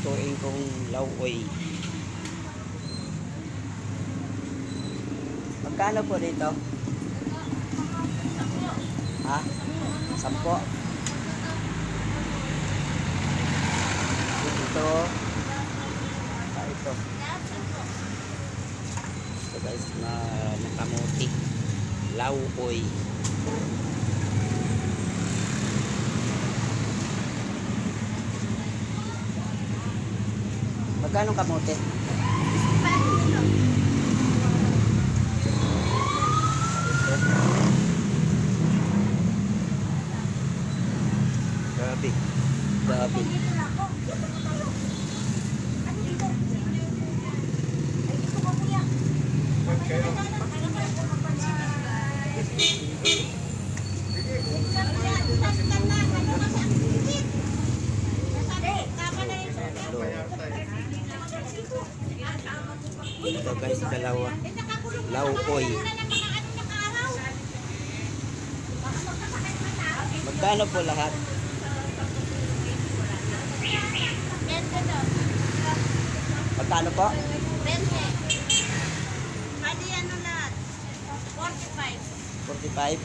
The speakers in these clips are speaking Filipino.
lulutuin kong lauoy. Magkano po dito? Ha? 10? Ito. Ito. So guys, na kamuti. Lauoy. Magkano kamote? Grabe. Grabe. Ito guys, dalawa. Lauoy. Magkano po lahat? Magkano po? 20. Pwede ano lahat? 45. 45?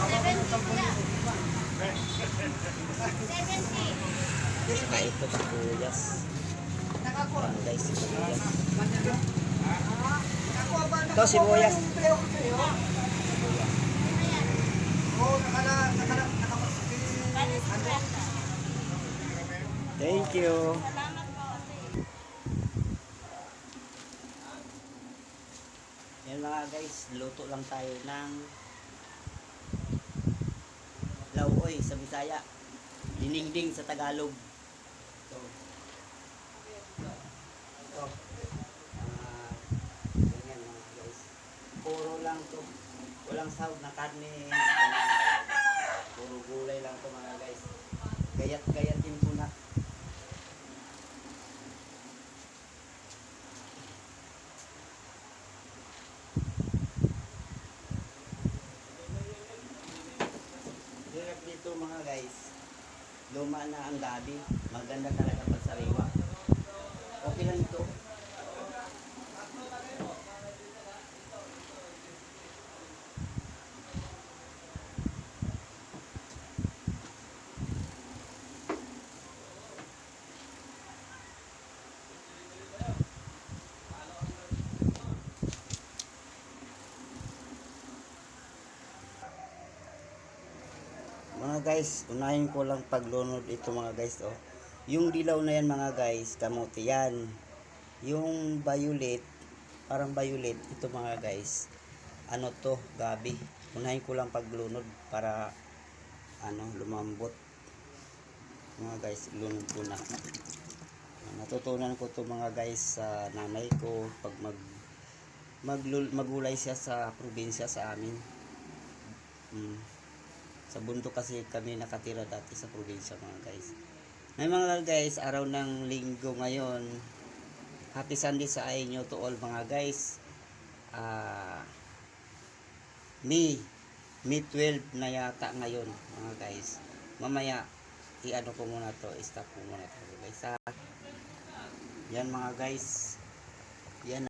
70 kuya. 70. Saka ito sibuyas. Ayan guys, sibuyas. Ito sibuyas. Thank you. Salamat po. Yan mga guys, luto lang tayo ng lauoy sa Bisaya. Diningding sa Tagalog. Ito. Ito. Ganyan mga guys. Puro lang to. Walang sahog na karne. Puro gulay lang to mga guys. Gayat-gayatin ko na. Hirap dito mga guys. Luma na ang gabi. Maganda talaga pag sariwa. Okay lang ito. Mga guys, unahin ko lang paglunod ito mga guys, oh. Yung dilaw na yan mga guys, kamote yan. Yung violet, parang violet, ito mga guys. Ano to, gabi. Unahin ko lang paglunod para lumambot. Mga guys, lunod ko na. Natutunan ko to mga guys sa nanay ko pag magulay siya sa probinsya sa amin. Sa bundok kasi kami nakatira dati sa probinsya mga guys. May mga guys, araw ng linggo ngayon. Happy Sunday sa inyo to all mga guys. May 12 na yata ngayon mga guys. Mamaya i-ano ko muna to, stop ko muna to guys. Yan mga guys. Yan.